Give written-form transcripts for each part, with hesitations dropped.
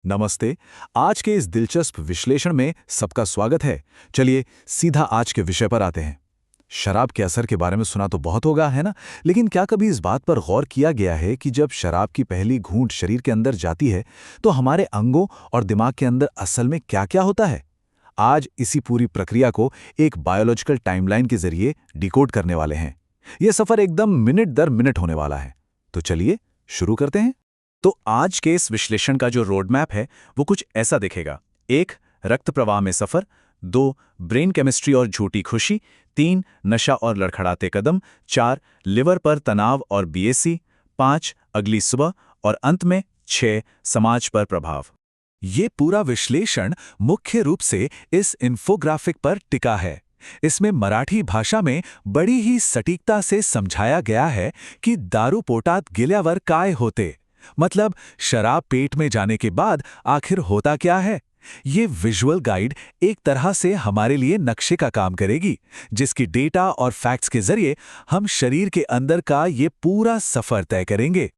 नमस्ते। आज के इस दिलचस्प विश्लेषण में सबका स्वागत है। चलिए सीधा आज के विषय पर आते हैं। शराब के असर के बारे में सुना तो बहुत होगा, है ना? लेकिन क्या कभी इस बात पर गौर किया गया है कि जब शराब की पहली घूंट शरीर के अंदर जाती है तो हमारे अंगों और दिमाग के अंदर असल में क्या-क्या होता है? आज इसी पूरी प्रक्रिया को एक बायोलॉजिकल टाइमलाइन के जरिए डिकोड करने वाले हैं। यह सफर एकदम मिनट दर मिनट होने वाला है। तो चलिए शुरू करते हैं। तो आज के इस विश्लेषण का जो रोड मैप है वो कुछ ऐसा दिखेगा। 1. रक्त प्रवाह में सफर। 2. ब्रेन केमिस्ट्री और झूठी खुशी। 3. नशा और लड़खड़ाते कदम। 4. लिवर पर तनाव और बीएसी। 5. अगली सुबह। और अंत में 6. समाज पर प्रभाव। ये पूरा विश्लेषण मुख्य रूप से इस इन्फोग्राफिक पर टिका है। इसमें मराठी भाषा में बड़ी ही सटीकता से समझाया गया है कि दारू पोटात गेल्यावर काय होते, मतलब शराब पेट में जाने के बाद आखिर होता क्या है। ये विजुअल गाइड एक तरह से हमारे लिए नक्शे का काम करेगी, जिसकी डेटा और फैक्ट्स के जरिए हम शरीर के अंदर का ये पूरा सफर तय करेंगे।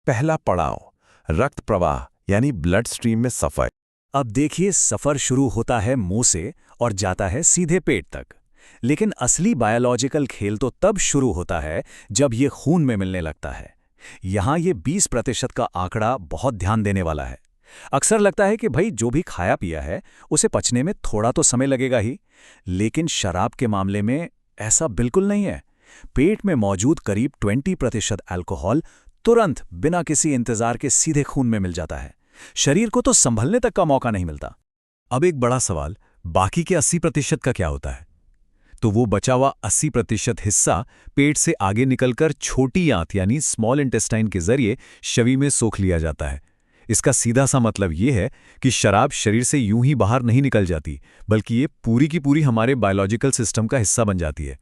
पहला पड़ाव, रक्त प्रवाह यानी ब्लड स्ट्रीम में सफर। अब देखिए, सफर शुरू होता है मुंह से और जाता है सीधे पेट तक। लेकिन असली बायोलॉजिकल खेल तो तब शुरू होता है जब ये खून में मिलने लगता है। यहाँ ये 20% का आंकड़ा बहुत ध्यान देने वाला है। अक्सर लगता है कि भाई जो भी खाया पिया है उसे पचने में थोड़ा तो समय लगेगा ही, लेकिन शराब के मामले में ऐसा बिल्कुल नहीं है। पेट में मौजूद करीब 20% अल्कोहल तुरंत बिना किसी इंतजार के सीधे खून में मिल जाता है। शरीर को तो संभलने तक का मौका नहीं मिलता। अब एक बड़ा सवाल, बाकी के 80% का क्या होता है? तो वो बचा हुआ 80% हिस्सा पेट से आगे निकलकर छोटी आंत यानी स्मॉल इंटेस्टाइन के जरिए शरीर में सोख लिया जाता है। इसका सीधा सा मतलब ये है कि शराब शरीर से यूं ही बाहर नहीं निकल जाती, बल्कि ये पूरी की पूरी हमारे बायोलॉजिकल सिस्टम का हिस्सा बन जाती है।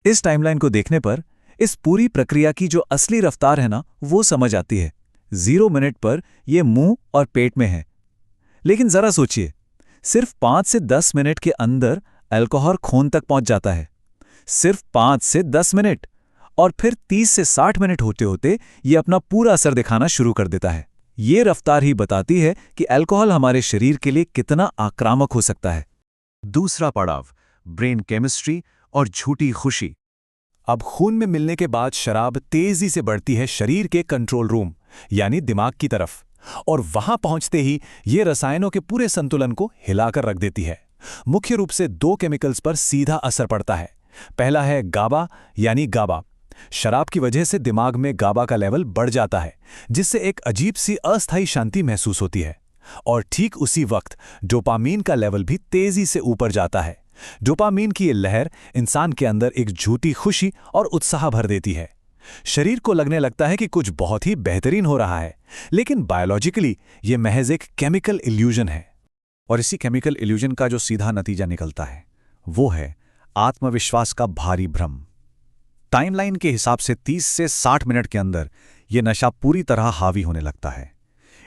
इस टाइमलाइन को देखने पर इस पूरी प्रक्रिया की जो असली रफ्तार है ना, वो समझ आती है। 0 मिनट पर यह मुंह और पेट में है, लेकिन जरा सोचिए, सिर्फ 5 से 10 मिनट के अंदर अल्कोहल खून तक पहुंच जाता है। सिर्फ 5 से 10 मिनट, और फिर 30 से 60 मिनट होते होते ये अपना पूरा असर दिखाना शुरू कर देता है। ये रफ्तार ही बताती है कि अल्कोहल हमारे शरीर के लिए कितना आक्रामक हो सकता है। दूसरा पड़ाव, ब्रेन केमिस्ट्री और झूठी खुशी। अब खून में मिलने के बाद शराब तेजी से बढ़ती है शरीर के कंट्रोल रूम यानी दिमाग की तरफ, और वहां पहुंचते ही ये रसायनों के पूरे संतुलन को हिलाकर रख देती है। मुख्य रूप से 2 केमिकल्स पर सीधा असर पड़ता है। पहला है गाबा यानी गाबा। शराब की वजह से दिमाग में गाबा का लेवल बढ़ जाता है, जिससे एक अजीब सी अस्थायी शांति महसूस होती है। और ठीक उसी वक्त डोपामीन का लेवल भी तेजी से ऊपर जाता है। डोपामीन की ये लहर इंसान के अंदर एक झूठी खुशी और उत्साह भर देती है। शरीर को लगने लगता है कि कुछ बहुत ही बेहतरीन हो रहा है, लेकिन बायोलॉजिकली ये महज एक केमिकल इल्यूजन है। और इसी केमिकल इल्यूजन का जो सीधा नतीजा निकलता है वो है आत्मविश्वास का भारी भ्रम। टाइमलाइन के हिसाब से 30 से 60 मिनट के अंदर यह नशा पूरी तरह हावी होने लगता है।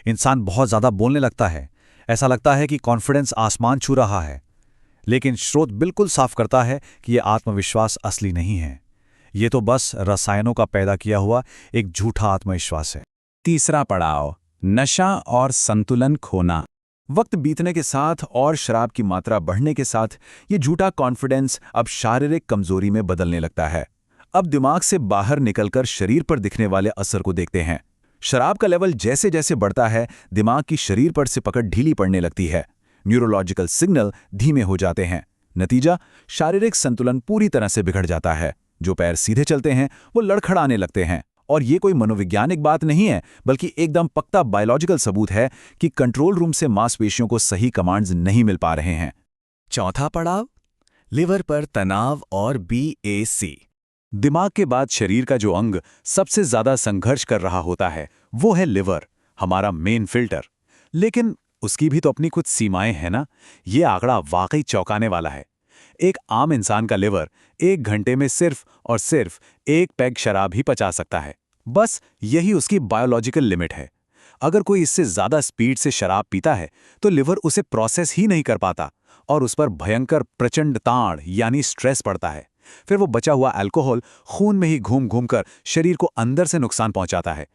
इंसान बहुत ज्यादा बोलने लगता है, ऐसा लगता है कि कॉन्फिडेंस आसमान छू रहा है। लेकिन स्रोत बिल्कुल साफ करता है कि यह आत्मविश्वास असली नहीं है। यह तो बस रसायनों का पैदा किया हुआ एक झूठा आत्मविश्वास है। तीसरा पड़ाव, नशा और संतुलन खोना। वक्त बीतने के साथ और शराब की मात्रा बढ़ने के साथ ये झूठा कॉन्फिडेंस अब शारीरिक कमजोरी में बदलने लगता है। अब दिमाग से बाहर निकलकर शरीर पर दिखने वाले असर को देखते हैं। शराब का लेवल जैसे जैसे बढ़ता है, दिमाग की शरीर पर से पकड़ ढीली पड़ने लगती है। न्यूरोलॉजिकल सिग्नल धीमे हो जाते हैं। नतीजा, शारीरिक संतुलन पूरी तरह से बिगड़ जाता है। जो पैर सीधे चलते हैं वो लड़खड़ाने लगते हैं। और ये कोई मनोवैज्ञानिक बात नहीं है, बल्कि एकदम पक्का बायोलॉजिकल सबूत है कि कंट्रोल रूम से मांसपेशियों को सही कमांड्स नहीं मिल पा रहे हैं। चौथा पड़ाव, लिवर पर तनाव और बीएसी। दिमाग के बाद शरीर का जो अंग सबसे ज्यादा संघर्ष कर रहा होता है वो है लिवर, हमारा मेन फिल्टर। लेकिन उसकी भी तो अपनी कुछ सीमाएं हैं ना। ये आंकड़ा वाकई चौंकाने वाला है। एक आम इंसान का लिवर 1 घंटे में सिर्फ और सिर्फ 1 पैग शराब ही पचा सकता है। बस यही उसकी बायोलॉजिकल लिमिट है। अगर कोई इससे ज्यादा स्पीड से शराब पीता है तो लिवर उसे प्रोसेस ही नहीं कर पाता और उस पर भयंकर प्रचंड ताण यानी स्ट्रेस पड़ता है। फिर वो बचा हुआ अल्कोहल खून में ही घूम घूम कर शरीर को अंदर से नुकसान पहुंचाता है।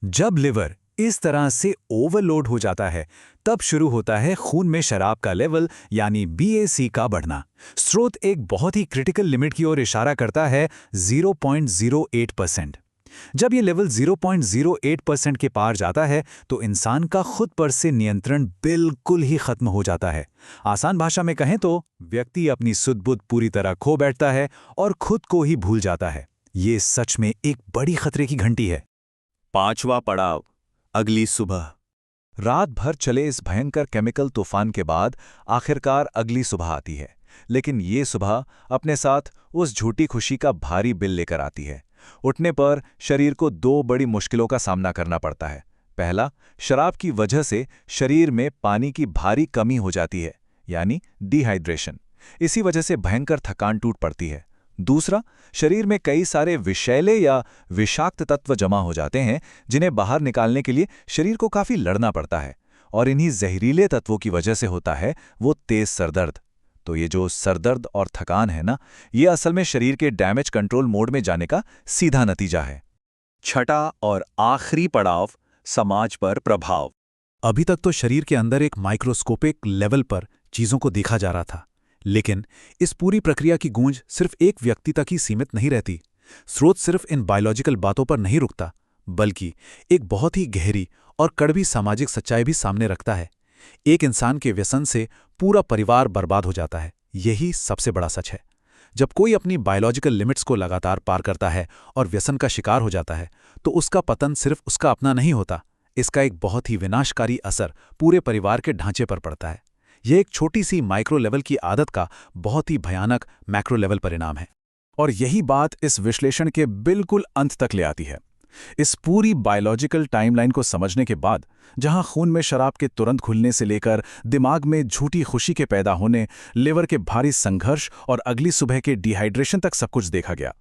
जब लिवर इस तरह से ओवरलोड हो जाता है, तब शुरू होता है खून में शराब का लेवल यानी BAC का बढ़ना। स्रोत एक बहुत ही क्रिटिकल लिमिट की ओर इशारा करता है, 0.08%। जब ये लेवल 0.08% के पार जाता है तो इंसान का खुद पर से नियंत्रण बिल्कुल ही खत्म हो जाता है। आसान भाषा में कहें तो व्यक्ति अपनी सुध-बुध पूरी तरह खो बैठता है और खुद को ही भूल जाता है। ये सच में एक बड़ी खतरे की घंटी है। 5वां पड़ाव, अगली सुबह। रात भर चले इस भयंकर केमिकल तूफान के बाद आखिरकार अगली सुबह आती है, लेकिन ये सुबह अपने साथ उस झूठी खुशी का भारी बिल लेकर आती है। उठने पर शरीर को 2 बड़ी मुश्किलों का सामना करना पड़ता है। पहला, शराब की वजह से शरीर में पानी की भारी कमी हो जाती है, यानी डिहाइड्रेशन। इसी वजह से भयंकर थकान टूट पड़ती है। दूसरा, शरीर में कई सारे विषैले या विषाक्त तत्व जमा हो जाते हैं, जिन्हें बाहर निकालने के लिए शरीर को काफी लड़ना पड़ता है, और इन्हीं जहरीले तत्वों की वजह से होता है वो तेज सरदर्द। तो ये जो सरदर्द और थकान है ना, ये असल में शरीर के डैमेज कंट्रोल मोड में जाने का सीधा नतीजा है। छठा और आखिरी पड़ाव, समाज पर प्रभाव। अभी तक तो शरीर के अंदर एक माइक्रोस्कोपिक लेवल पर चीजों को देखा जा रहा था, लेकिन इस पूरी प्रक्रिया की गूंज सिर्फ एक व्यक्ति तक ही सीमित नहीं रहती। स्रोत सिर्फ इन बायोलॉजिकल बातों पर नहीं रुकता, बल्कि एक बहुत ही गहरी और कड़वी सामाजिक सच्चाई भी सामने रखता है। एक इंसान के व्यसन से पूरा परिवार बर्बाद हो जाता है। यही सबसे बड़ा सच है। जब कोई अपनी बायोलॉजिकल लिमिट्स को लगातार पार करता है और व्यसन का शिकार हो जाता है, तो उसका पतन सिर्फ उसका अपना नहीं होता, इसका एक बहुत ही विनाशकारी असर पूरे परिवार के ढांचे पर पड़ता है। यह एक छोटी सी माइक्रो लेवल की आदत का बहुत ही भयानक मैक्रो लेवल परिणाम है। और यही बात इस विश्लेषण के बिल्कुल अंत तक ले आती है। इस पूरी बायोलॉजिकल टाइमलाइन को समझने के बाद, जहां खून में शराब के तुरंत खुलने से लेकर दिमाग में झूठी खुशी के पैदा होने, लिवर के भारी संघर्ष और अगली सुबह के डिहाइड्रेशन तक सब कुछ देखा गया,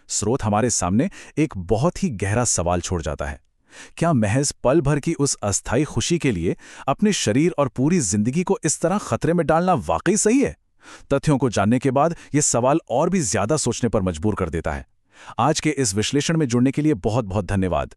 स्रोत हमारे सामने एक बहुत ही गहरा सवाल छोड़ जाता है। क्या महज पल भर की उस अस्थायी खुशी के लिए अपने शरीर और पूरी जिंदगी को इस तरह खतरे में डालना वाकई सही है? तथ्यों को जानने के बाद यह सवाल और भी ज्यादा सोचने पर मजबूर कर देता है। आज के इस विश्लेषण में जुड़ने के लिए बहुत बहुत धन्यवाद।